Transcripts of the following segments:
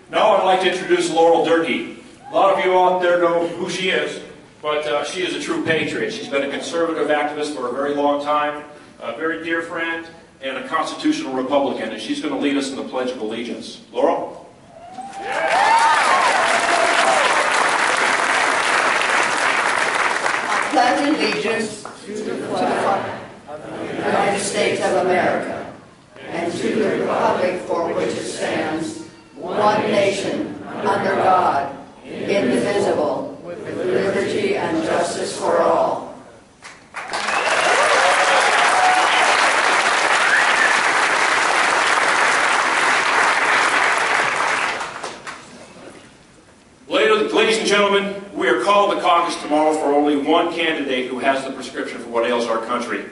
Now I'd like to introduce Laurel Durkee. A lot of you out there know who she is, but she is a true patriot. She's been a conservative activist for a very long time, a very dear friend, and a constitutional Republican, and she's going to lead us in the Pledge of Allegiance. Laurel? I pledge allegiance to the flag of the United States of America and to the republic for which it stands, one nation, under God, indivisible, with liberty and justice for all. Ladies and gentlemen, we are called to caucus tomorrow for only one candidate who has the prescription for what ails our country.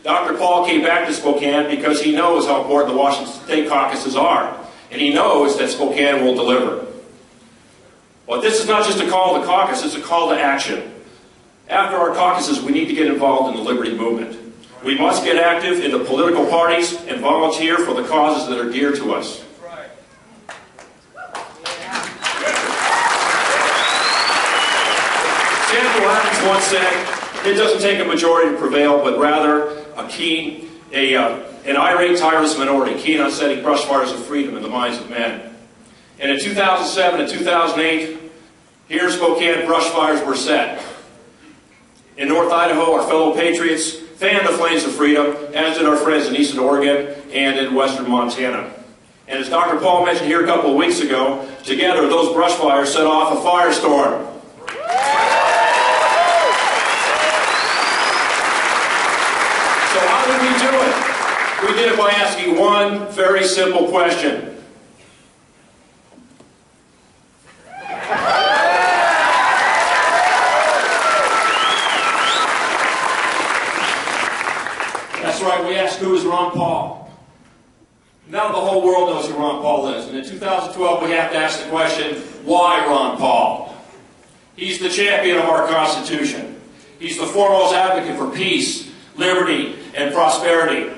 Dr. Paul came back to Spokane because he knows how important the Washington State caucuses are, and he knows that Spokane will deliver. But this is not just a call to caucus, it's a call to action. After our caucuses, we need to get involved in the liberty movement. We must get active in the political parties and volunteer for the causes that are dear to us. Samuel Adams once said, it doesn't take a majority to prevail, but rather an irate, tireless minority, keen on setting brushfires of freedom in the minds of men. And in 2007 and 2008, here in Spokane, brushfires were set. In North Idaho, our fellow patriots fanned the flames of freedom, as did our friends in eastern Oregon and in western Montana. And as Dr. Paul mentioned here a couple of weeks ago, together those brushfires set off a firestorm. So how did we do it? We did it by asking one very simple question. That's right, we asked who is Ron Paul. Now the whole world knows who Ron Paul is. And in 2012 we have to ask the question, why Ron Paul? He's the champion of our Constitution. He's the foremost advocate for peace, liberty, and prosperity.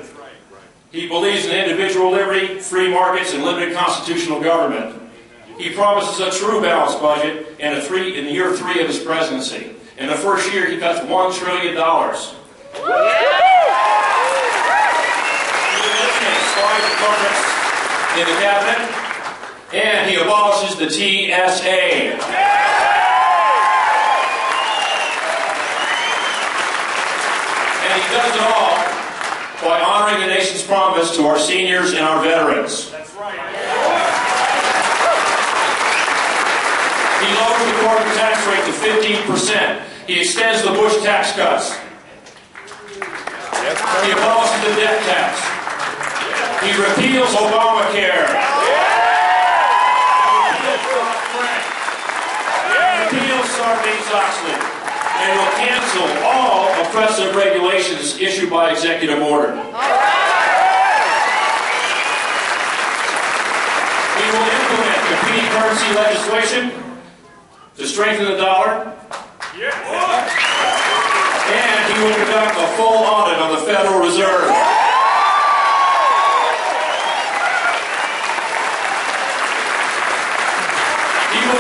He believes in individual liberty, free markets, and limited constitutional government. He promises a true balanced budget in year 3 of his presidency. In the first year, he cuts $1 trillion. In the cabinet, and he abolishes the TSA. And he does it all by honoring the nation's promise to our seniors and our veterans. That's right. He lowers the corporate tax rate to 15%. He extends the Bush tax cuts. He abolishes the death tax. He repeals Obamacare. He repeals Sarbanes-Oxley. And will cancel all oppressive regulations issued by executive order. He will implement competing currency legislation to strengthen the dollar. And he will conduct a full audit on the Federal Reserve.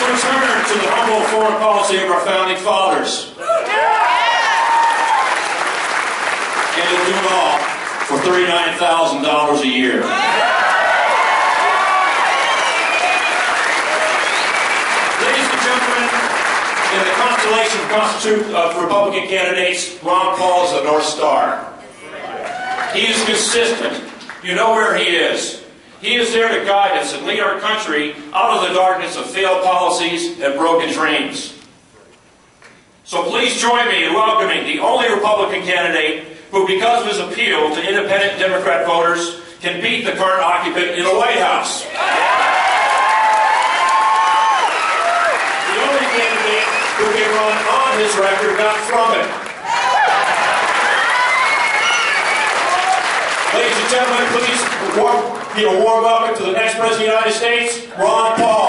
Return to the humble foreign policy of our founding fathers. And he'll do it all for $39,000 a year. Ladies and gentlemen, in the constellation of Republican candidates, Ron Paul is the North Star. He is consistent. You know where he is. He is there to guide us and lead our country out of the darkness of failed policies and broken dreams. So please join me in welcoming the only Republican candidate who, because of his appeal to independent Democrat voters, can beat the current occupant in the White House. The only candidate who can run on his record, not from it. Ladies and gentlemen, please give a warm welcome to the next President of the United States, Ron Paul.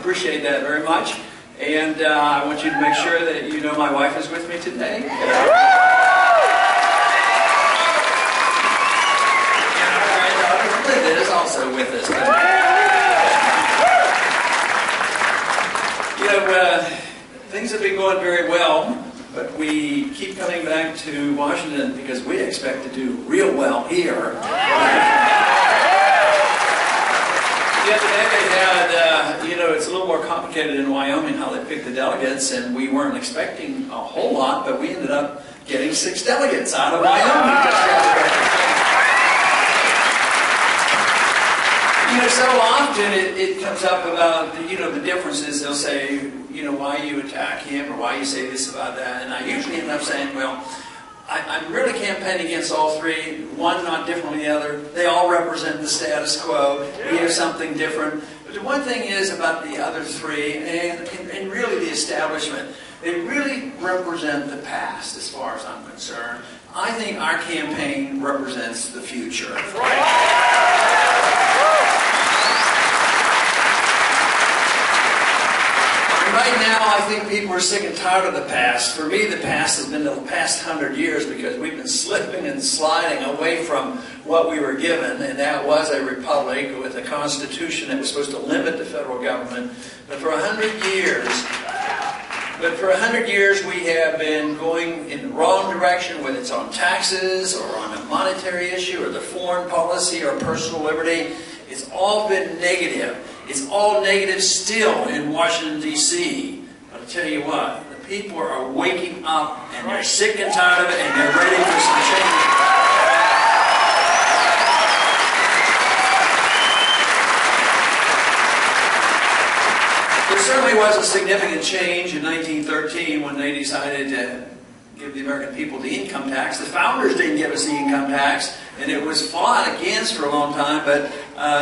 appreciate that very much. And I want you to make sure that you know my wife is with me today. And our granddaughter Linda is also with us today. You know, things have been going very well, but we keep coming back to Washington because we expect to do real well here. The other day they had, you know, it's a little more complicated in Wyoming how they pick the delegates, and we weren't expecting a whole lot, but we ended up getting 6 delegates out of Wyoming just the other day. You know, so often it comes up about, you know, the differences. They'll say, you know, why you attack him or why you say this about that, and I usually end up saying, well, I'm really campaigning against all three, one not different from the other. They all represent the status quo. We have something different. But the one thing is about the other three, and really the establishment, they really represent the past as far as I'm concerned. I think our campaign represents the future. That's right. Right now, I think people are sick and tired of the past. For me, the past has been the past 100 years because we've been slipping and sliding away from what we were given, and that was a republic with a constitution that was supposed to limit the federal government. But for 100 years, we have been going in the wrong direction, whether it's on taxes or on a monetary issue or the foreign policy or personal liberty. It's all been negative. It's all negative still in Washington, D.C. But I'll tell you what, the people are waking up and they're sick and tired of it and they're ready for some change. There certainly was a significant change in 1913 when they decided to give the American people the income tax. The founders didn't give us the income tax, and it was fought against for a long time, but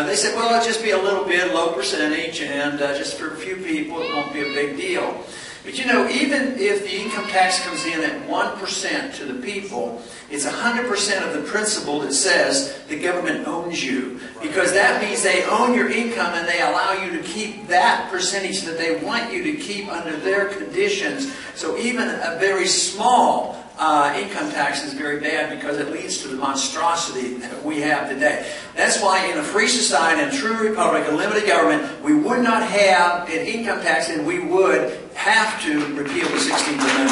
they said, well, it'll just be a little bit, low percentage, and just for a few people, it won't be a big deal. But you know, even if the income tax comes in at 1% to the people, it's 100% of the principle that says the government owns you. Because that means they own your income and they allow you to keep that percentage that they want you to keep under their conditions. So even a very small income tax is very bad because it leads to the monstrosity that we have today. That's why in a free society and true republic, a limited government, we would not have an income tax and we would have to repeal the 16th Amendment.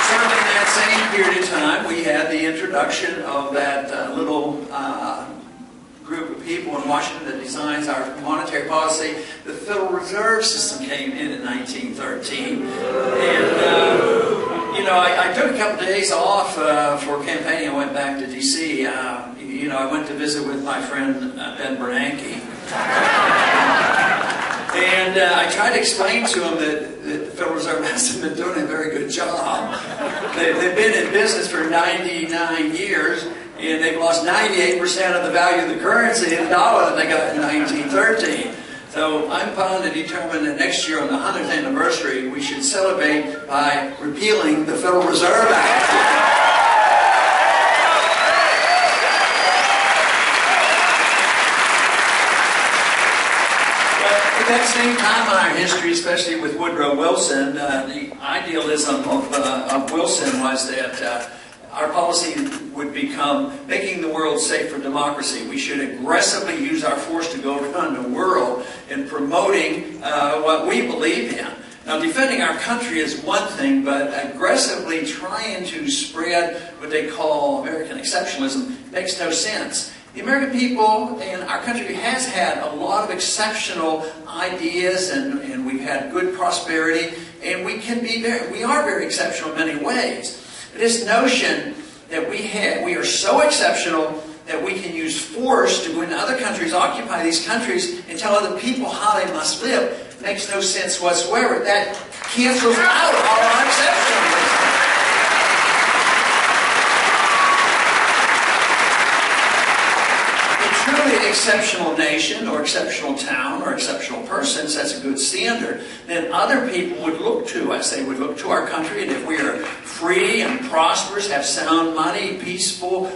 Certainly in that same period of time, we had the introduction of that little group of people in Washington that designs our monetary policy. The Federal Reserve System came in 1913. And, you know, I took a couple of days off for campaigning. I went back to D.C. You know, I went to visit with my friend Ben Bernanke. And I tried to explain to him that the Federal Reserve hasn't been doing a very good job. They've been in business for 99 years, and they've lost 98% of the value of the currency in the dollar that they got in 1913. So I'm bound to determine that next year on the 100th anniversary, we should celebrate by repealing the Federal Reserve Act. At that same time in our history, especially with Woodrow Wilson, the idealism of Wilson was that our policy would become making the world safe for democracy. We should aggressively use our force to go around the world in promoting what we believe in. Now, defending our country is one thing, but aggressively trying to spread what they call American exceptionalism makes no sense. The American people and our country has had a lot of exceptional ideas, and we've had good prosperity, and we are very exceptional in many ways. This notion that we are so exceptional that we can use force to go into other countries, occupy these countries, and tell other people how they must live makes no sense whatsoever. That cancels out all our exceptionalism. Truly exceptional nation or exceptional town or exceptional person sets a good standard, then other people would look to us. They would look to our country, and if we are free and prosperous, have sound money, peaceful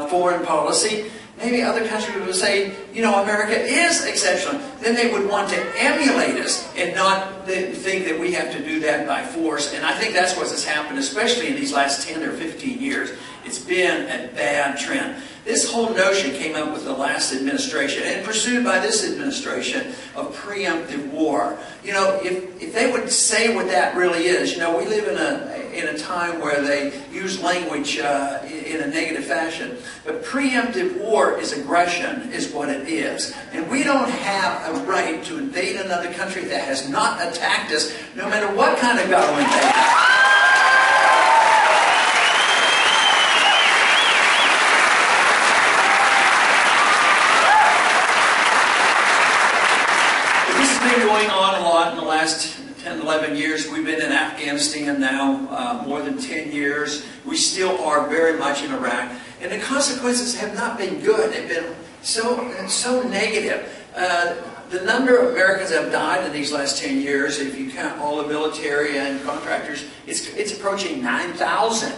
foreign policy, maybe other countries would say, you know, America is exceptional. Then they would want to emulate us and not think that we have to do that by force. And I think that's what has happened, especially in these last 10 or 15 years. It's been a bad trend. This whole notion came up with the last administration and pursued by this administration of preemptive war. You know, if they would say what that really is, you know, we live in a time where they use language in a negative fashion. But preemptive war is aggression, is what it is. And we don't have a right to invade another country that has not attacked us, no matter what kind of government they have. Going on a lot in the last 10, 11 years. We've been in Afghanistan now more than 10 years. We still are very much in Iraq. And the consequences have not been good. They've been so negative. The number of Americans that have died in these last 10 years, if you count all the military and contractors, it's approaching 9,000.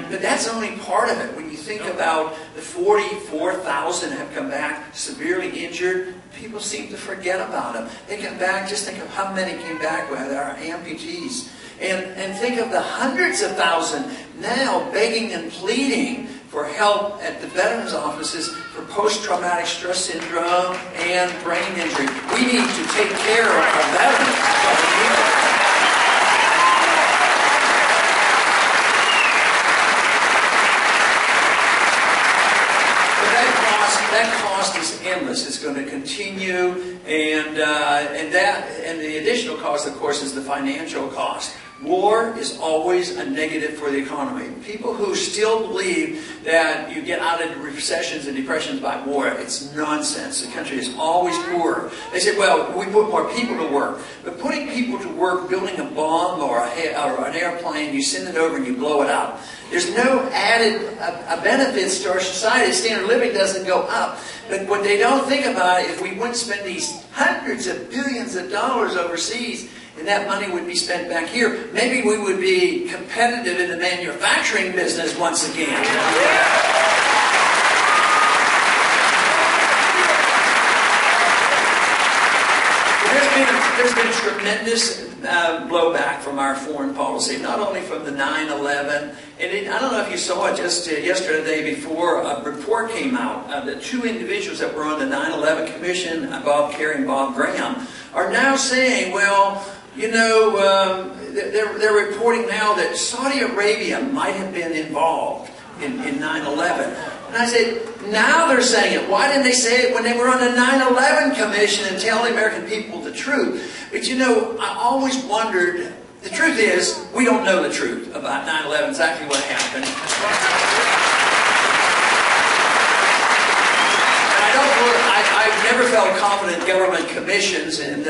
But that's only part of it. When you think about the 44,000 have come back severely injured, people seem to forget about them. They come back, just think of how many came back with our amputees. And think of the hundreds of thousands now begging and pleading for help at the veterans' offices for post-traumatic stress syndrome and brain injury. We need to take care of our veterans. That cost is endless. It's going to continue, and the additional cost, of course, is the financial cost. War is always a negative for the economy. People who still believe that you get out of recessions and depressions by war, it's nonsense. The country is always poorer. They say, well, we put more people to work. But putting people to work, building a bomb or an airplane, you send it over and you blow it up. There's no added benefits to our society. Standard of living doesn't go up. But what they don't think about, if we wouldn't spend these hundreds of billions of dollars overseas, and that money would be spent back here, maybe we would be competitive in the manufacturing business once again. There's been tremendous blowback from our foreign policy, not only from the 9/11, and I don't know if you saw it just yesterday, the day before, a report came out. The two individuals that were on the 9/11 Commission, Bob Kerrey and Bob Graham, are now saying, well, you know, they're reporting now that Saudi Arabia might have been involved in 9/11. And I said, now they're saying it. Why didn't they say it when they were on the 9/11 Commission and tell the American people the truth? But you know, I always wondered, the truth is, we don't know the truth about 9/11, exactly what happened. I've never felt confident government commissions and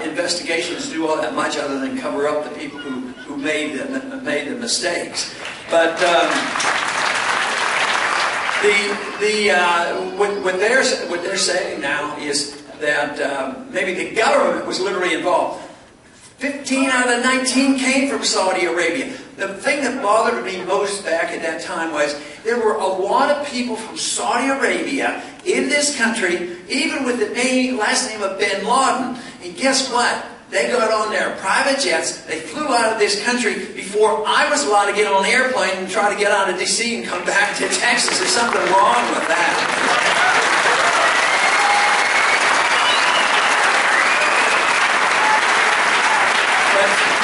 investigations do all that much other than cover up the people who made the mistakes. But what they're saying now is that maybe the government was literally involved. 15 out of the 19 came from Saudi Arabia. The thing that bothered me most back at that time was there were a lot of people from Saudi Arabia in this country, even with the last name of bin Laden. And guess what? They got on their private jets. They flew out of this country before I was allowed to get on an airplane and try to get out of D.C. and come back to Texas. There's something wrong with that.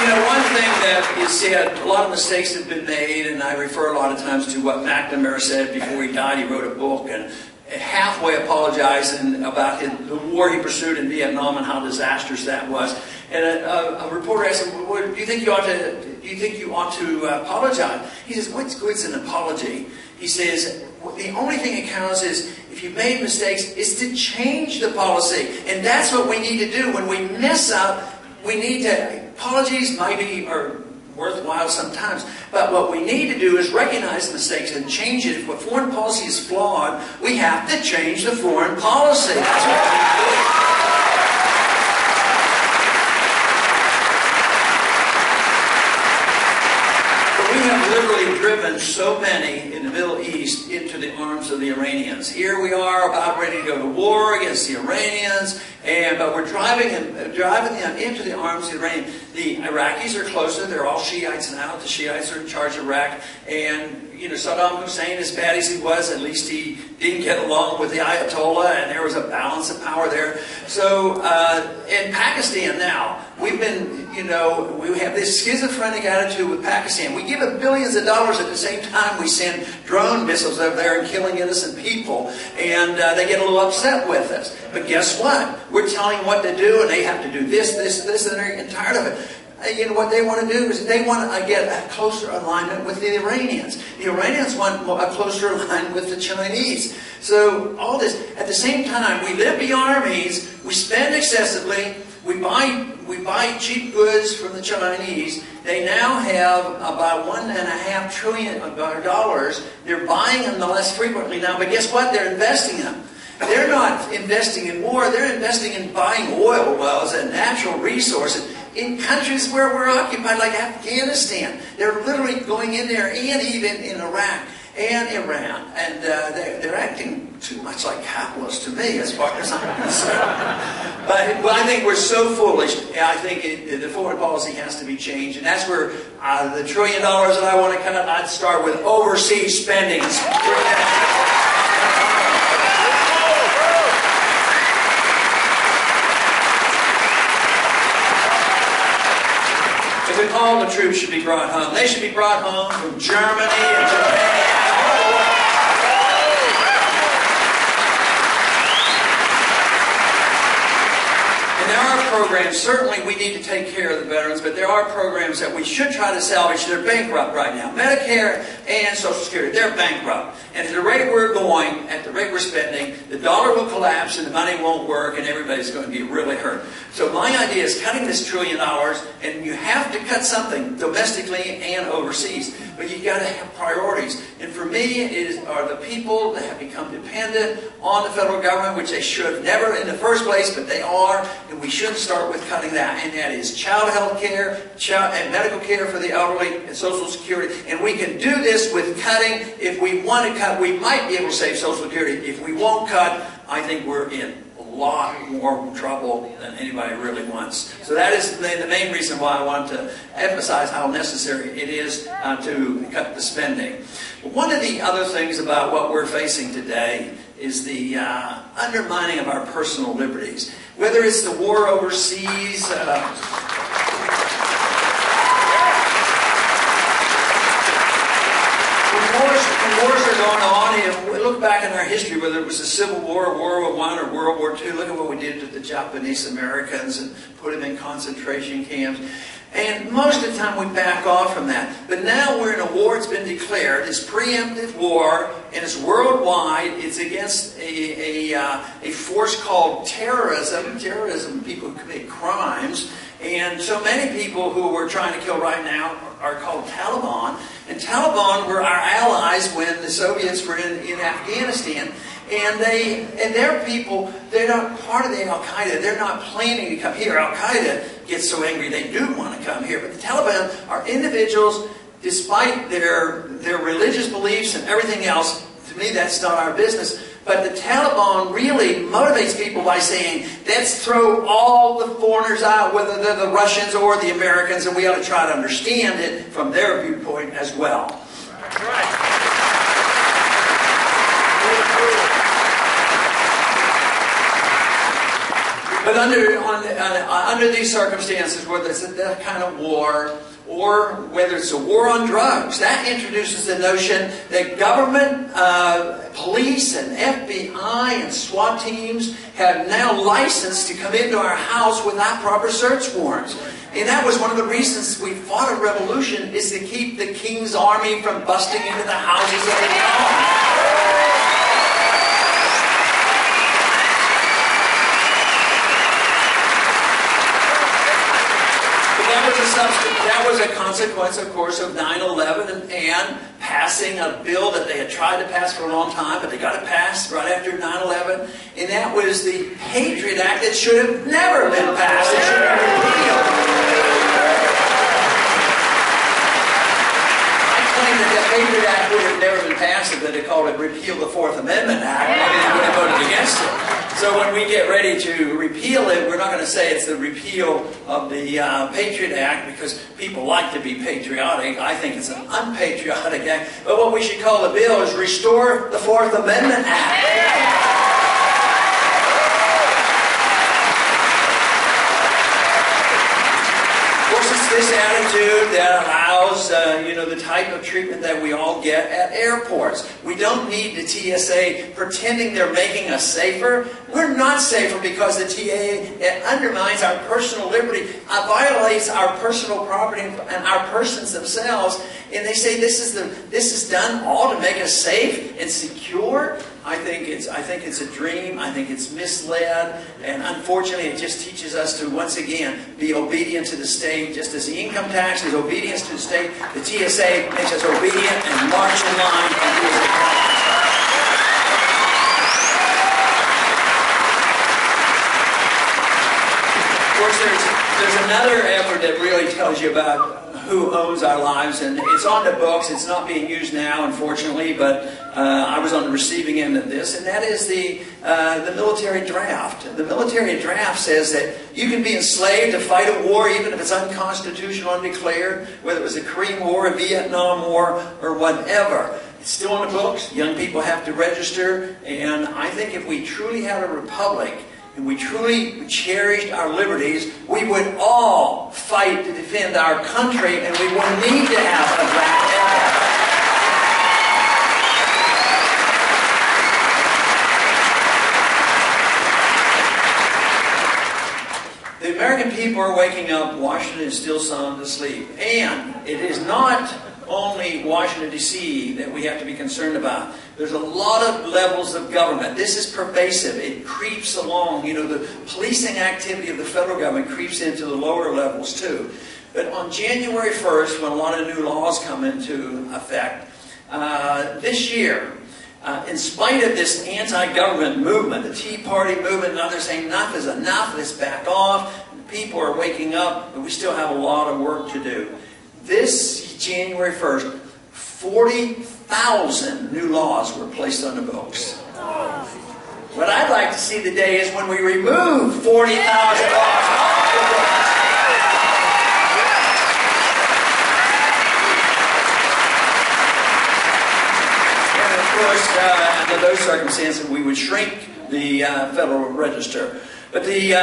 You know, one thing that is said, a lot of mistakes have been made, and I refer a lot of times to what McNamara said before he died. He wrote a book and halfway apologizing about the war he pursued in Vietnam and how disastrous that was. And a reporter asked him, well, do you think you ought to apologize? He says, what's good's an apology? He says, the only thing that counts is if you've made mistakes, is to change the policy. And that's what we need to do. When we mess up, we need to, apologies maybe are worthwhile sometimes. But what we need to do is recognize the mistakes and change it. If foreign policy is flawed, we have to change the foreign policy. That's what we do. We have literally driven so many in the Middle East into the arms of the Iranians. Here we are about ready to go to war against the Iranians, but we're driving them into the arms of the Iranians. The Iraqis are closer. They're all Shiites now. The Shiites are in charge of Iraq. And, Saddam Hussein, as bad as he was, at least he didn't get along with the Ayatollah, and there was a balance of power there. So, in Pakistan now, we have this schizophrenic attitude with Pakistan. We give it billions of dollars, at the same time we send drone missiles over there and killing innocent people, and they get a little upset with us. But guess what? We're telling them what to do, and they have to do this, and they're getting tired of it. What they want to do is they want to get a closer alignment with the Iranians. The Iranians want a closer alignment with the Chinese. So all this, at the same time, we live beyond our means, we spend excessively, we buy cheap goods from the Chinese. They now have about $1.5 trillion. They're buying them the less frequently now, but guess what? They're investing them. They're not investing in war, they're investing in buying oil wells and natural resources in countries where we're occupied, like Afghanistan. They're literally going in there, and even in Iraq and Iran. And they're acting too much like capitalists to me, as far as I'm concerned. But I think we're so foolish. I think the foreign policy has to be changed. And that's where the $1 trillion that I want to cut out, I'd start with overseas spending. If all the troops should be brought home. They should be brought home from Germany and Japan. And there are programs, certainly we need to take care of the veterans, but there are programs that we should try to salvage. They're bankrupt right now. Medicare and Social Security, they're bankrupt. And at the rate we're going, at the rate we're spending, the dollar will collapse and the money won't work and everybody's going to be really hurt. So my idea is cutting this $1 trillion, and you have to cut something domestically and overseas. But you've got to have priorities. And for me, are the people that have become dependent on the federal government, which they should have never in the first place, but they are, and we should start with cutting that. And that is child health care, and medical care for the elderly, and Social Security. And we can do this with cutting. If we want to cut, we might be able to save Social Security. If we won't cut, I think we're in a lot more trouble than anybody really wants. So that is the main reason why I want to emphasize how necessary it is to cut the spending. One of the other things about what we're facing today is the undermining of our personal liberties. Whether it's the war overseas, wars are going on, and we look back in our history, whether it was the Civil War, World War I, or World War II, look at what we did to the Japanese Americans and put them in concentration camps. And most of the time we back off from that. But now we're in a war, it's been declared, it's preemptive war, and it's worldwide. It's against a force called terrorism. Terrorism, people who commit crimes. And so many people who we're trying to kill right now are called Taliban. And Taliban were our allies when the Soviets were in Afghanistan. And their people, they're not part of the Al-Qaeda. They're not planning to come here. Al-Qaeda gets so angry they do want to come here. But the Taliban are individuals, despite their religious beliefs and everything else. To me, that's not our business. But the Taliban really motivates people by saying, let's throw all the foreigners out, whether they're the Russians or the Americans, and we ought to try to understand it from their viewpoint as well. Right. But under these circumstances, whether it's that kind of war, or whether it's a war on drugs, that introduces the notion that government, police, and FBI, and SWAT teams have now licensed to come into our house without proper search warrants. And that was one of the reasons we fought a revolution, is to keep the king's army from busting into the houses of the common. that was a consequence, of course, of 9/11 and passing a bill that they had tried to pass for a long time, but they got it passed right after 9/11, and that was the Patriot Act that should have never been passed. It should have been repealed. I claim that the Patriot Act would have never been passed if they called it Repeal the Fourth Amendment Act. Maybe they would have voted against it. So when we get ready to repeal it, we're not going to say it's the repeal of the Patriot Act because people like to be patriotic. I think it's an unpatriotic act. But what we should call the bill is Restore the Fourth Amendment Act. Of course, it's this attitude that allows, the type of treatment that we all get at airports. We don't need the TSA pretending they're making us safer. We're not safer because the TSA undermines our personal liberty, violates our personal property and our persons themselves. And they say this is done all to make us safe and secure. I think it's a dream. I think it's misled, and unfortunately, it just teaches us to once again be obedient to the state. Just as the income tax is obedience to the state, the TSA makes us obedient and march in line and do as they tell us. Of course, there's another effort that really tells you about who owns our lives, and it's on the books. It's not being used now, unfortunately, but I was on the receiving end of this, and that is the military draft. The military draft says that you can be enslaved to fight a war even if it's unconstitutional, undeclared, whether it was the Korean War, a Vietnam War, or whatever. It's still on the books. Young people have to register, and I think if we truly had a republic, and we truly cherished our liberties, we would all fight to defend our country, and we wouldn't need to have a draft. The American people are waking up. Washington is still sound asleep. And it is not only Washington, D.C. that we have to be concerned about. There's a lot of levels of government. This is pervasive. It creeps along. The policing activity of the federal government creeps into the lower levels too. But on January 1st, when a lot of new laws come into effect, this year, in spite of this anti-government movement, the Tea Party movement and others saying enough is enough, let's back off, people are waking up, but we still have a lot of work to do. This January 1st, 40,000 new laws were placed on the books. What I'd like to see today is when we remove 40,000 laws off the books. And of course, under those circumstances, we would shrink the Federal Register. But the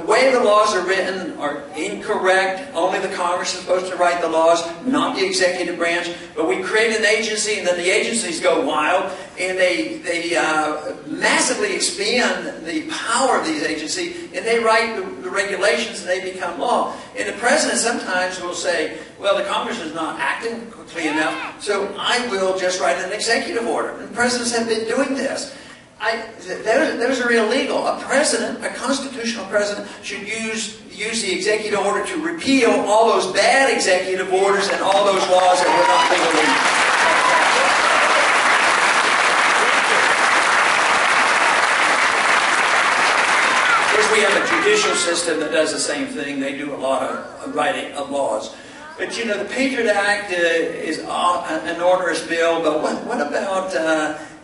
way the laws are written are incorrect. Only the Congress is supposed to write the laws, not the executive branch. But we create an agency, and then the agencies go wild, and they massively expand the power of these agencies, and they write the regulations, and they become law. And the president sometimes will say, well, the Congress is not acting quickly enough, so I will just write an executive order. And presidents have been doing this. Those are illegal. A president, a constitutional president, should use the executive order to repeal all those bad executive orders and all those laws that were not legally. Of course, we have a judicial system that does the same thing. They do a lot of writing of laws. But the Patriot Act is an onerous bill. But what about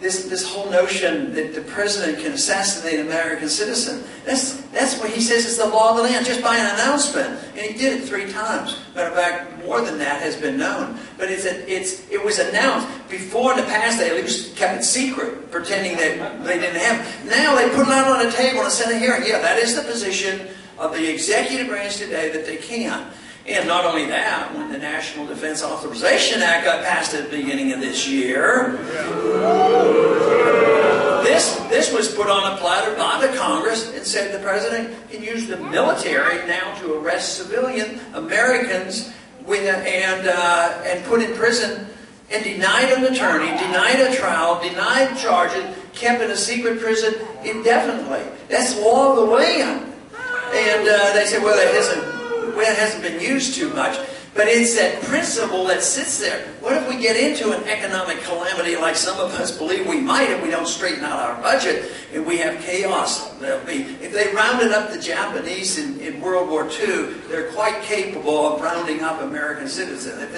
this whole notion that the president can assassinate an American citizen? That's what he says is the law of the land, just by an announcement. And he did it 3 times. Matter of fact, more than that has been known. But it was announced. Before, in the past, they at least kept it secret, pretending that they didn't have it. Now they put it out on the table and send a hearing. Yeah, that is the position of the executive branch today, that they can. And not only that, when the National Defense Authorization Act got passed at the beginning of this year, this was put on a platter by the Congress and said the president can use the military now to arrest civilian Americans and put in prison and denied an attorney, denied a trial, denied charges, kept in a secret prison indefinitely. That's law of the land. And they said, well, that isn't well, it hasn't been used too much. But it's that principle that sits there. What if we get into an economic calamity like some of us believe we might if we don't straighten out our budget and we have chaos? If they rounded up the Japanese in World War II, they're quite capable of rounding up American citizens. If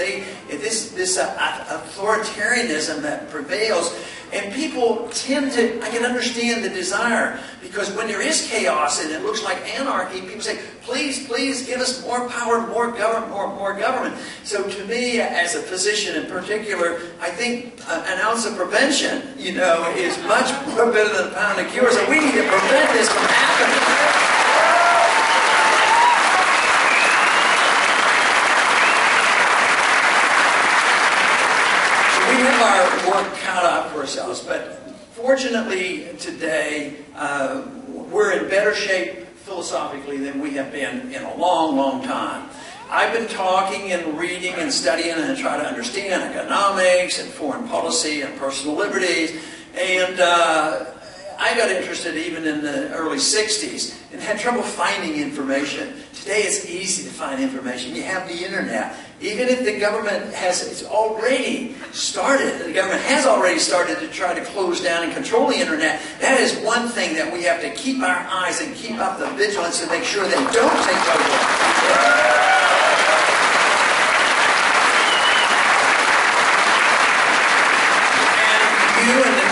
this authoritarianism that prevails, and people tend to, I can understand the desire, because when there is chaos and it looks like anarchy, people say, please, please give us more power, more government, more government. So to me, as a physician in particular, I think an ounce of prevention, is much more better than a pound of cure. So we need to prevent this from happening. We have our work cut out for ourselves, but fortunately today we're in better shape philosophically than we have been in a long, long time. I've been talking and reading and studying and trying to understand economics and foreign policy and personal liberties, and I got interested even in the early 60s and had trouble finding information. Today it's easy to find information. You have the internet. Even if the government has already started to try to close down and control the internet, that is one thing that we have to keep our eyes and keep up the vigilance to make sure they don't take over.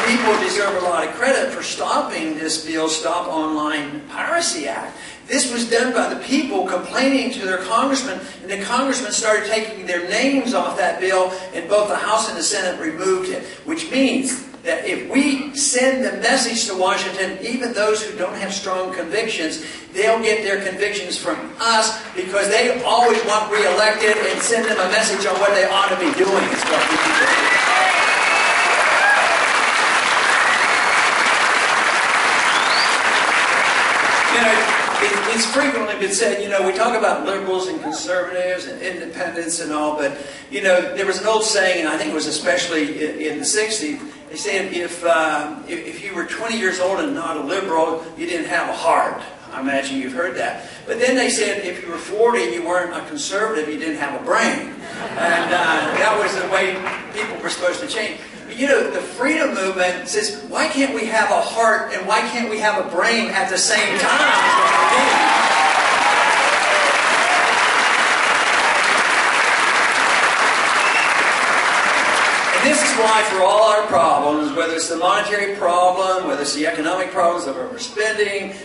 People deserve a lot of credit for stopping this bill, Stop Online Piracy Act. This was done by the people complaining to their congressman, and the congressman started taking their names off that bill, and both the House and the Senate removed it, which means that if we send the message to Washington, even those who don't have strong convictions, they'll get their convictions from us because they always want re-elected, and send them a message on what they ought to be doing is what we need to do. It's frequently been said, we talk about liberals and conservatives and independents and all, but, there was an old saying, and I think it was especially in the 60s, they said if you were 20 years old and not a liberal, you didn't have a heart. I imagine you've heard that. But then they said if you were 40 and you weren't a conservative, you didn't have a brain. And that was the way people were supposed to change. The freedom movement says, why can't we have a heart and why can't we have a brain at the same time? And this is why for all our problems, whether it's the monetary problem, whether it's the economic problems of overspending,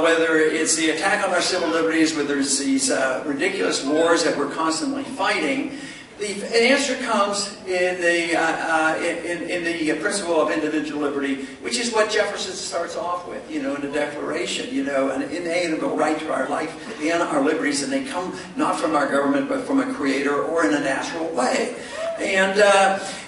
whether it's the attack on our civil liberties, whether it's these ridiculous wars that we're constantly fighting, the answer comes in the principle of individual liberty, which is what Jefferson starts off with, in the Declaration, an inalienable right to our life and our liberties, and they come not from our government, but from a creator or in a natural way. And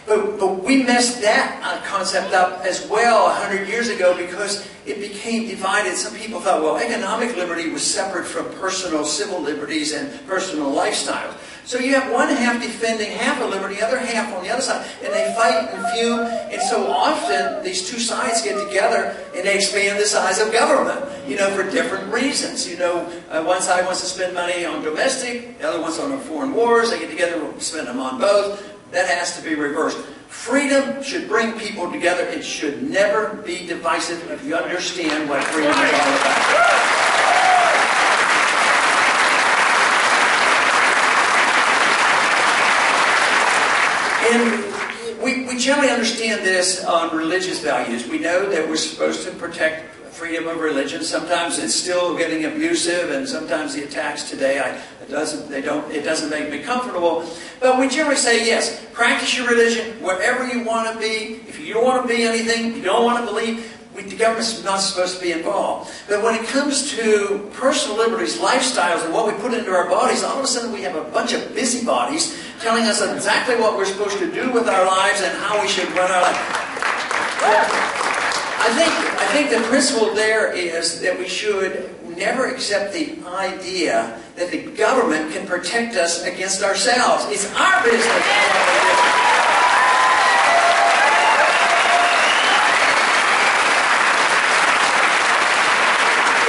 but we messed that concept up as well 100 years ago because it became divided. Some people thought, well, economic liberty was separate from personal civil liberties and personal lifestyles. So you have one half defending half of liberty, the other half on the other side, and they fight and fume. And so often these two sides get together and they expand the size of government, for different reasons. One side wants to spend money on domestic, the other wants on foreign wars. They get together and spend them on both. That has to be reversed. Freedom should bring people together. It should never be divisive if you understand what freedom is all about. And we generally understand this on religious values. We know that we're supposed to protect freedom of religion. Sometimes it's still getting abusive, and sometimes the attacks today, it doesn't make me comfortable. But we generally say, yes, practice your religion wherever you want to be. If you don't want to be anything, you don't want to believe, the government's not supposed to be involved. But when it comes to personal liberties, lifestyles, and what we put into our bodies, all of a sudden we have a bunch of busybodies telling us exactly what we're supposed to do with our lives and how we should run our life. I think the principle there is that we should never accept the idea that the government can protect us against ourselves. It's our business.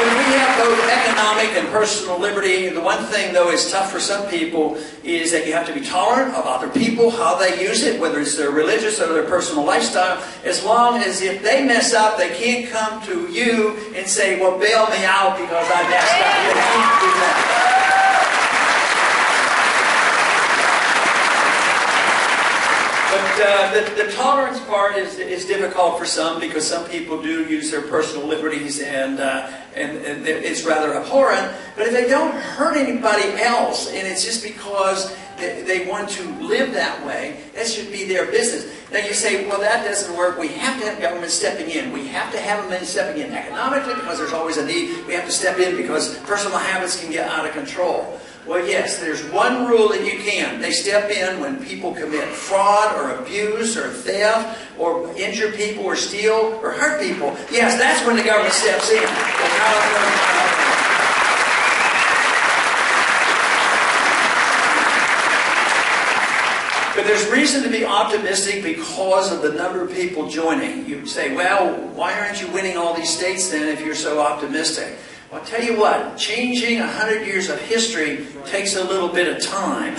We have both economic economic and personal liberty. The one thing, though, is tough for some people is that you have to be tolerant of other people, how they use it, whether it's their religious or their personal lifestyle, as long as if they mess up, they can't come to you and say, well, bail me out because I messed up. You can't do that. But the tolerance part is difficult for some because some people do use their personal liberties and it's rather abhorrent. But if they don't hurt anybody else and it's just because they want to live that way, that should be their business. Now you say, well, that doesn't work. We have to have government stepping in. We have to have them stepping in economically because there's always a need. We have to step in because personal habits can get out of control. Well, yes, there's one rule that you can. They step in when people commit fraud or abuse or theft or injure people or steal or hurt people. Yes, that's when the government steps in. But there's reason to be optimistic because of the number of people joining. You say, well, why aren't you winning all these states then if you're so optimistic? Well, I'll tell you what, changing 100 years of history takes a little bit of time.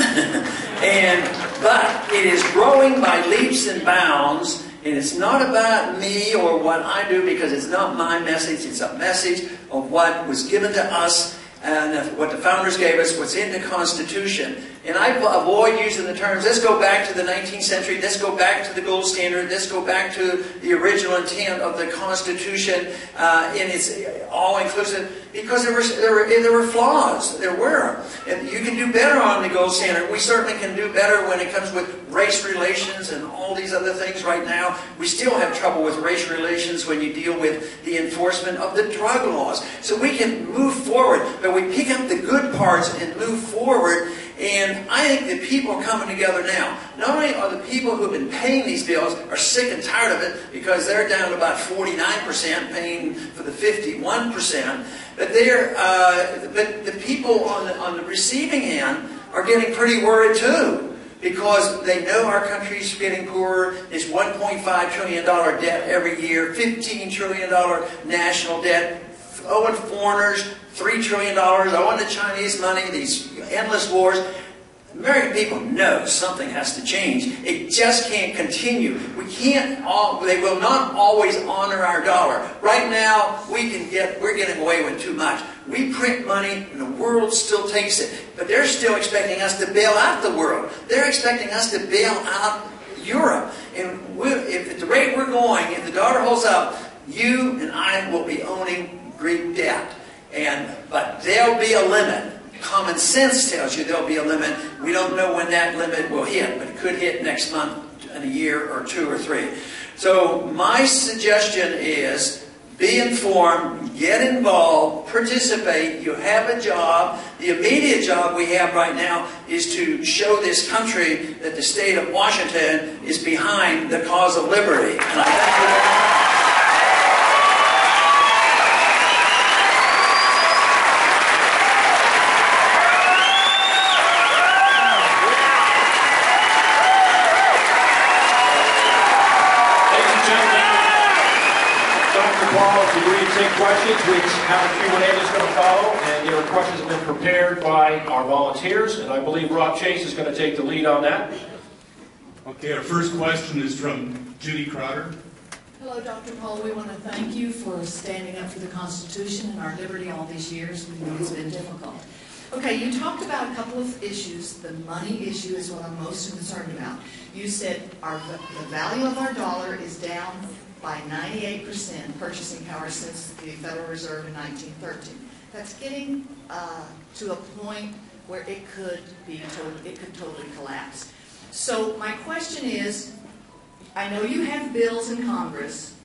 But it is growing by leaps and bounds, and it's not about me or what I do because it's not my message. It's a message of what was given to us and what the founders gave us, what's in the Constitution. And I avoid using the terms, let's go back to the 19th century, let's go back to the gold standard, let's go back to the original intent of the Constitution, and it's all-inclusive, because there were flaws. There were. And you can do better on the gold standard. We certainly can do better when it comes with race relations and all these other things right now. We still have trouble with race relations when you deal with the enforcement of the drug laws. So we can move forward, but we pick up the good parts and move forward. And I think that people are coming together now. Not only are the people who have been paying these bills are sick and tired of it because they're down to about 49% paying for the 51%, but the people on the receiving end are getting pretty worried too, because they know our country's getting poorer. It's $1.5 trillion debt every year, $15 trillion national debt, owing foreigners $3 trillion, owing the Chinese money, these endless wars. American people know something has to change. It just can't continue. We can't. They will not always honor our dollar. Right now, we're getting away with too much. We print money, and the world still takes it. But they're still expecting us to bail out the world. They're expecting us to bail out Europe. And if at the rate we're going, if the dollar holds up, you and I will be owning Greek debt. But there'll be a limit. Common sense tells you there'll be a limit. We don't know when that limit will hit, but it could hit next month, in a year, or 2 or 3. So my suggestion is be informed, get involved, participate. You have a job. The immediate job we have right now is to show this country that the state of Washington is behind the cause of liberty. And I thank you very much. Take questions. We have a Q&A that's going to follow, and your questions have been prepared by our volunteers, and I believe Rob Chase is going to take the lead on that. Okay, our first question is from Judy Crowder. Hello, Dr. Paul. We want to thank you for standing up for the Constitution and our liberty all these years. We know it's been difficult. Okay, you talked about a couple of issues. The money issue is what I'm most concerned about. You said the value of our dollar is down by 98% purchasing power since the Federal Reserve in 1913. That's getting to a point where it could totally collapse. So my question is, I know you have bills in Congress.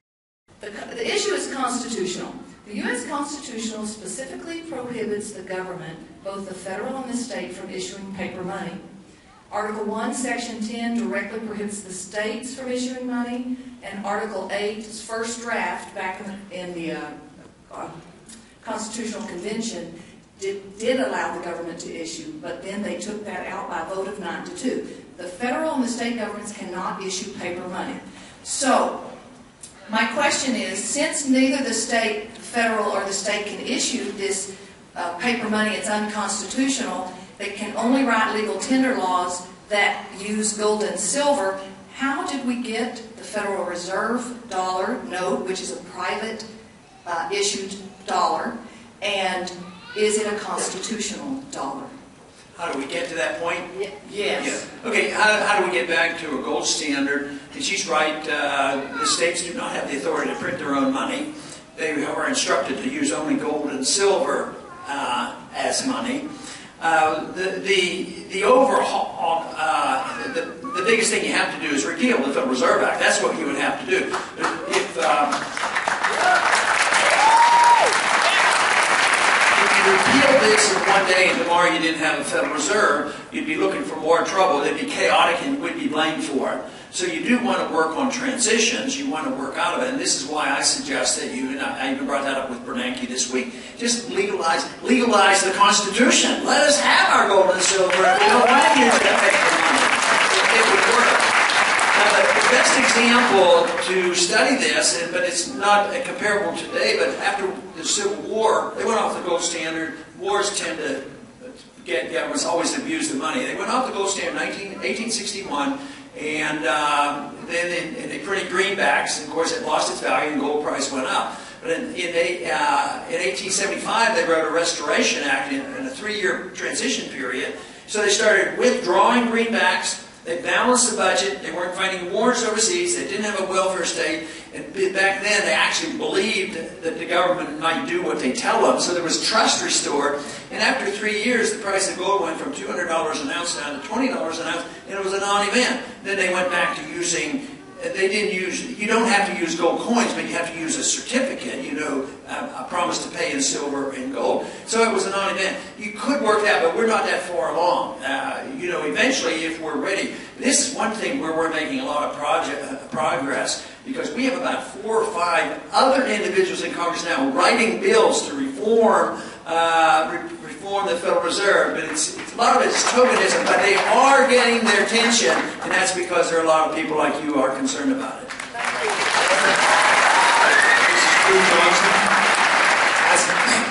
The issue is constitutional. The U.S. Constitution specifically prohibits the government, both the federal and the state, from issuing paper money. Article 1, Section 10 directly prohibits the states from issuing money, and Article 8's first draft back in the Constitutional Convention did allow the government to issue, but then they took that out by a vote of 9-2. The federal and the state governments cannot issue paper money. So, my question is, since neither the federal or the state can issue this paper money, it's unconstitutional. They can only write legal tender laws that use gold and silver. How did we get the Federal Reserve dollar note, which is a private issued dollar, and is it a constitutional dollar? How do we get to that point? Yes. Yeah. Okay, how do we get back to a gold standard? And she's right, the states do not have the authority to print their own money. They are instructed to use only gold and silver as money. The overhaul, the biggest thing you have to do is repeal the Federal Reserve Act. That's what you would have to do. If you repeal this in one day and tomorrow you didn't have a Federal Reserve, you'd be looking for more trouble. It'd be chaotic and you would be blamed for it. So you do want to work on transitions. You want to work out of it. And this is why I suggest that you, and I even brought that up with Bernanke this week, just legalize the Constitution. Let us have our gold and silver. We don't want to use that paper money. It would work. The best example to study this, but it's not comparable today, but after the Civil War, they went off the gold standard. Wars tend to get governments always abuse the money. They went off the gold standard in 1861, and then they printed greenbacks, and of course it lost its value and gold price went up. But in 1875, they wrote a Restoration Act in a 3-year transition period. So they started withdrawing greenbacks. They balanced the budget. They weren't fighting wars overseas. They didn't have a welfare state. And back then, they actually believed that the government might do what they tell them. So there was trust restored. And after 3 years, the price of gold went from $200 an ounce down to $20 an ounce, and it was a non-event. Then they went back to using. They didn't use. You don't have to use gold coins, but you have to use a certificate. You know, a promise to pay in silver and gold. So it was a non-event. You could work that, but we're not that far along. You know, eventually, if we're ready, this is one thing where we're making a lot of progress, because we have about 4 or 5 other individuals in Congress now writing bills to reform the Federal Reserve, but a lot of it's tokenism, but they are getting their attention, and that's because there are a lot of people like you are concerned about it.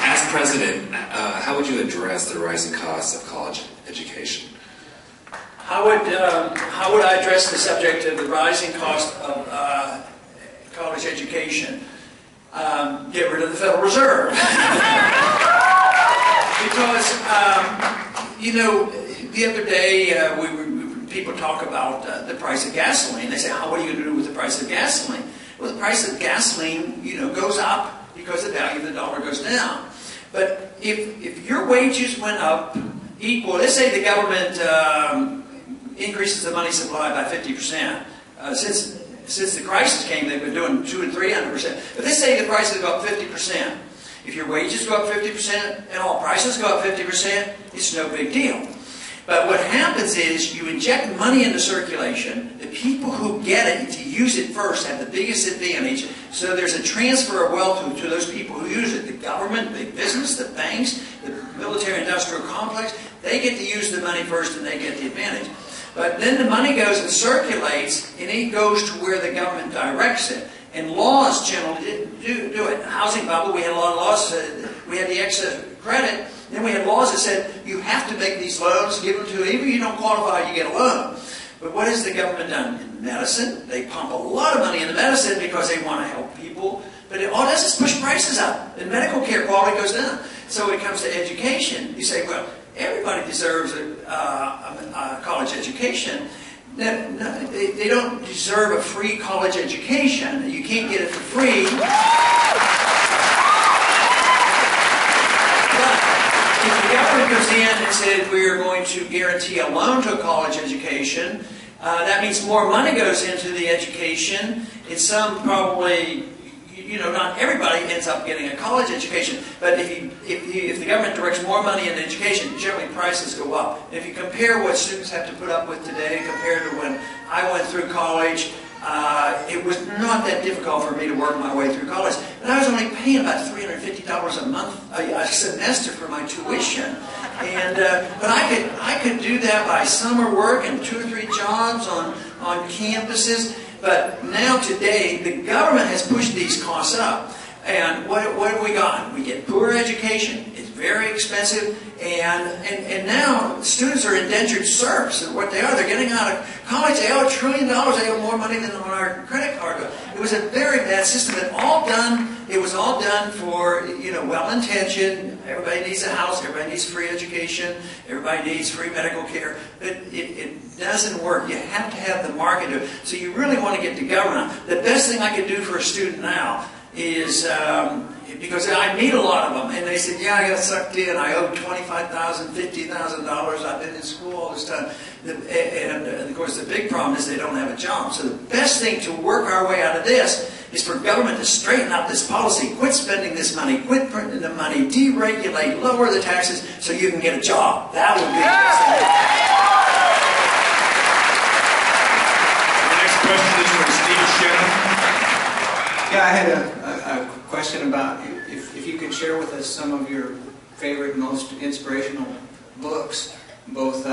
As president, how would you address the rising costs of college education? How would I address the subject of the rising cost of college education? Get rid of the Federal Reserve. Because, you know, the other day people talk about the price of gasoline. They say, what are you going to do with the price of gasoline? Well, the price of gasoline, you know, goes up because the value of the dollar goes down. But if your wages went up equal, let's say the government increases the money supply by 50%. Since the crisis came, they've been doing 200 and 300%. But let's say the prices go up 50%. If your wages go up 50% and all prices go up 50%, it's no big deal. But what happens is you inject money into circulation. The people who get it to use it first have the biggest advantage. So there's a transfer of wealth to those people who use it. The government, big business, the banks, the military-industrial complex, they get to use the money first and they get the advantage. But then the money goes and circulates, and it goes to where the government directs it. And laws generally do it. Housing bubble, we had a lot of laws. We had the excess credit. Then we had laws that said you have to make these loans, give them to even if you don't qualify, you get a loan. But what has the government done? In medicine, they pump a lot of money into medicine because they want to help people. But all it does is push prices up. And medical care quality goes down. So when it comes to education, you say, well, everybody deserves a college education. They don't deserve a free college education. You can't get it for free. But if the government goes in and said we are going to guarantee a loan to a college education, that means more money goes into the education. It's some probably, you know, not everybody ends up getting a college education, but if the government directs more money into education, generally prices go up. And if you compare what students have to put up with today compared to when I went through college, it was not that difficult for me to work my way through college. And I was only paying about $350 a month, a semester for my tuition. And but I could do that by summer work and 2 or 3 jobs on campuses. But now today, the government has pushed these costs up. And what have we got? We get poor education. It's very expensive, and now students are indentured serfs, and what they are. They're getting out of college, they owe $1 trillion, they owe more money than on our credit card. It was a very bad system, and it was all done for, well-intentioned. Everybody needs a house, everybody needs free education, everybody needs free medical care. But it doesn't work. You have to have the market do it. So you really want to get to government. The best thing I could do for a student now is, because I meet a lot of them, and they said, yeah, I got sucked in, I owe $25,000, $50,000, I've been in school all this time. And of course the big problem is they don't have a job. So the best thing to work our way out of this is for government to straighten up this policy, quit spending this money, quit printing the money, deregulate, lower the taxes so you can get a job. That would be the best thing. The next question is from Steve Shannon. Yeah, I had a question about if you could share with us some of your favorite, most inspirational books, both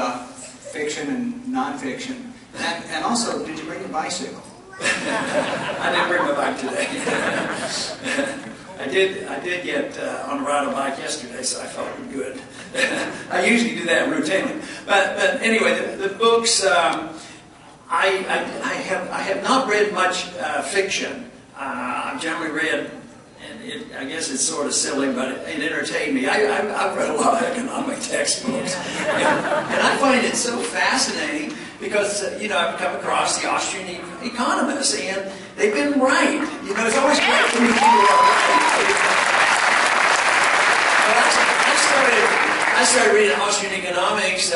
fiction and nonfiction. And also, did you bring a bicycle? I didn't bring my bike today. I did get on a ride on a bike yesterday, so I felt good. I usually do that routinely. But anyway, the books, I have not read much fiction. I've generally read, and I guess it's sort of silly, but it entertained me. I've read a lot of economic textbooks. And I find it so fascinating because, I've come across the Austrian economists, and they've been right. It's always great to meet people who are right. I started reading Austrian economics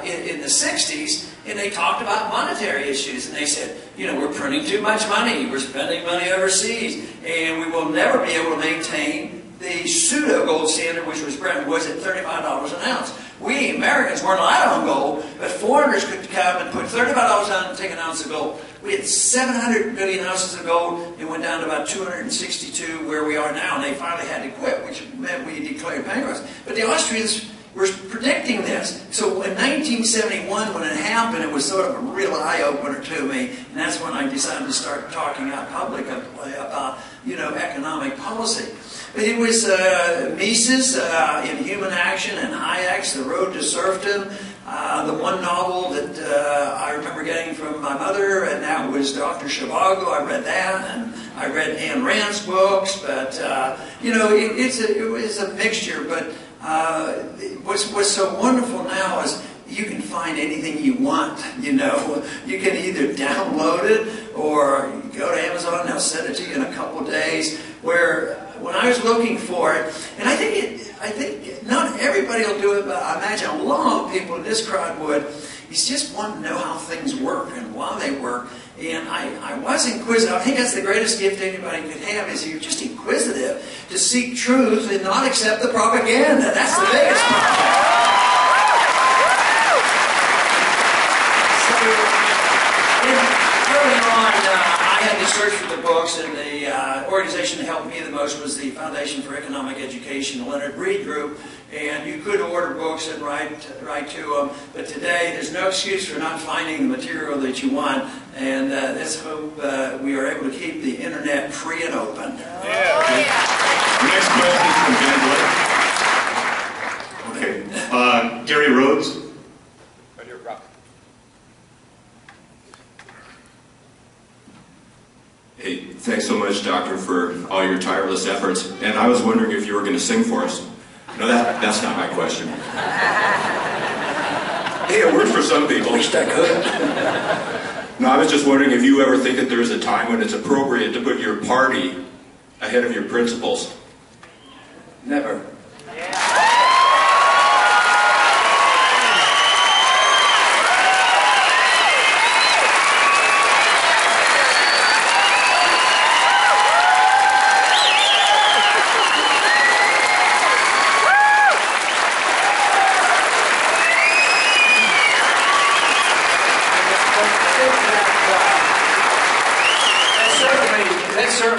in the 60s, and they talked about monetary issues, and they said, we're printing too much money, we're spending money overseas, and we will never be able to maintain the pseudo gold standard, which was at $35 an ounce. We Americans weren't allowed on gold, but foreigners could come and put $35 on and take an ounce of gold. We had 700 million ounces of gold. It went down to about 262 where we are now, and they finally had to quit, which meant we declared bankruptcy. But the Austrians were predicting this. So in 1971, when it happened, it was sort of a real eye-opener to me, and that's when I decided to start talking out publicly about, economic policy. But it was Mises in Human Action and Hayek's The Road to Serfdom. The one novel that I remember getting from my mother, and that was Dr. Zhivago. I read that, and I read Ayn Rand's books. But it was a mixture. But what's so wonderful now is you can find anything you want. You can either download it or go to Amazon and they'll send it to you in a couple of days. Where when I was looking for it, and I think not everybody will do it, but I imagine a lot of people in this crowd would. Is just want to know how things work and why they work. And I was inquisitive. I think that's the greatest gift anybody could have, is you're just inquisitive to seek truth and not accept the propaganda. That's the biggest problem. Early on, I had to search for the books, and the organization that helped me the most was the Foundation for Economic Education, the Leonard Reed Group. And you could order books and write to them, but today there's no excuse for not finding the material that you want. And let's hope we are able to keep the internet free and open. Yeah. The next question is from Van Blake. Okay. Gary Rhodes. Right here, Rob. Hey, thanks so much, Doctor, for all your tireless efforts. And I was wondering if you were going to sing for us. No, that's not my question. Hey, it works for some people. At least I could. No, I was just wondering if you ever think that there's a time when it's appropriate to put your party ahead of your principles. Never.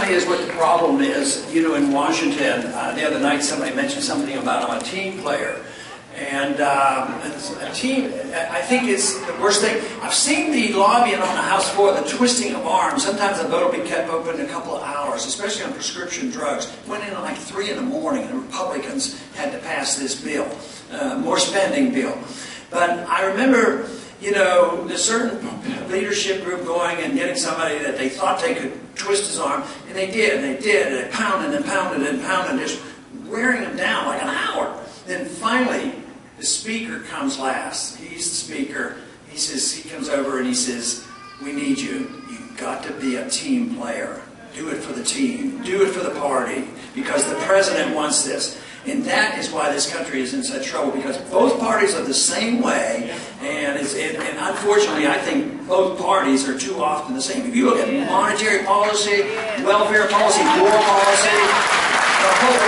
Is what the problem is. In Washington, the other night somebody mentioned something about I'm a team player. And a team, I think it's the worst thing. I've seen the lobbying on the House floor, the twisting of arms. Sometimes the vote will be kept open a couple of hours, especially on prescription drugs. Went in at like 3 in the morning, and the Republicans had to pass this bill, more spending bill. But I remember, you know, a certain leadership group going and getting somebody that they thought they could twist his arm, and they did, and they pounded and pounded and pounded, just wearing him down like an hour. Then finally, the speaker comes last. He's the speaker. He says, he comes over and he says, "We need you. You've got to be a team player. Do it for the team. Do it for the party, because the president wants this." And that is why this country is in such trouble, because both parties are the same way, and unfortunately, I think both parties are too often the same. If you look at monetary policy, welfare policy, war policy, the whole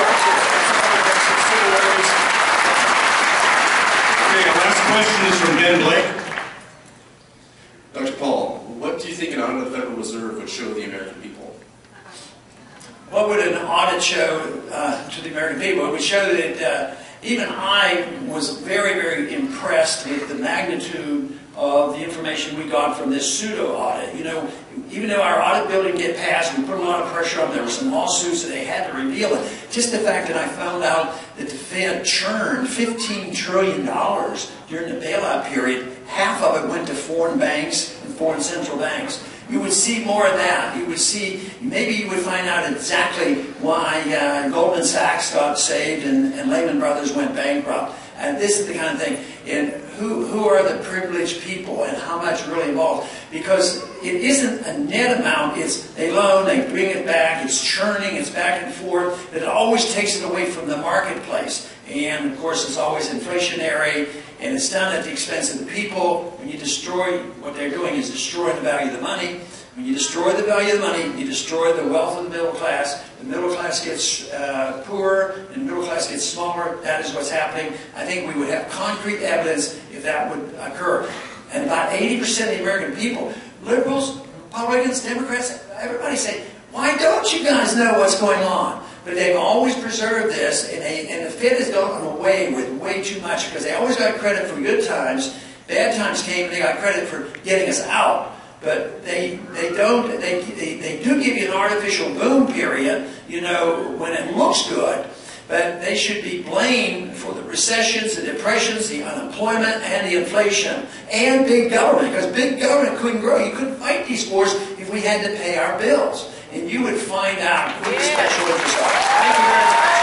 Okay, our last question is from Ben Blake. Dr. Paul, what do you think an audit of the Federal Reserve would show the American people? What would an audit show to the American people? It would show that even I was very, very impressed with the magnitude of the information we got from this pseudo-audit. You know, even though our audit bill didn't get passed, we put a lot of pressure on them. There were some lawsuits that they had to reveal it. Just the fact that I found out that the Fed churned $15 trillion during the bailout period, half of it went to foreign banks and foreign central banks. You would see more of that. You would see, maybe you would find out exactly why Goldman Sachs got saved and Lehman Brothers went bankrupt. And this is the kind of thing. And who are the privileged people and how much really involved? Because it isn't a net amount. It's they loan, they bring it back, it's churning, it's back and forth. But it always takes it away from the marketplace. And of course, it's always inflationary, and it's done at the expense of the people. When you destroy, what they're doing is destroying the value of the money. When you destroy the value of the money, you destroy the wealth of the middle class. The middle class gets poorer, and the middle class gets smaller. That is what's happening. I think we would have concrete evidence if that would occur. And about 80% of the American people, liberals, Republicans, Democrats, everybody say, "Why don't you guys know what's going on?" But they've always preserved this, and the Fed has gone away with way too much, because they always got credit for good times. Bad times came, and they got credit for getting us out. But they do give you an artificial boom period, you know, when it looks good. But they should be blamed for the recessions, the depressions, the unemployment, and the inflation, and big government, because big government couldn't grow. You couldn't fight these wars if we had to pay our bills. And you would find out who the special interests are. Thank you very much.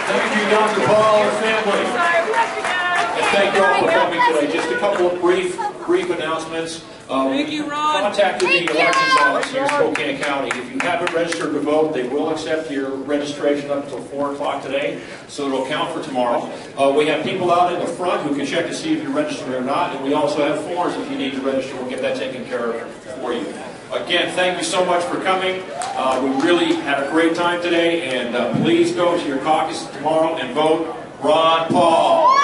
Thank you, Dr. Paul and family. And thank you all for coming today. Just a couple of brief announcements. Thank you, Ron. Contacted the elections office here in Spokane County. If you haven't registered to vote, they will accept your registration up until 4 o'clock today, so it'll count for tomorrow. We have people out in the front who can check to see if you're registered or not, and we also have forms if you need to register. We'll get that taken care of for you. Again, thank you so much for coming. We really had a great time today, and please go to your caucus tomorrow and vote Ron Paul.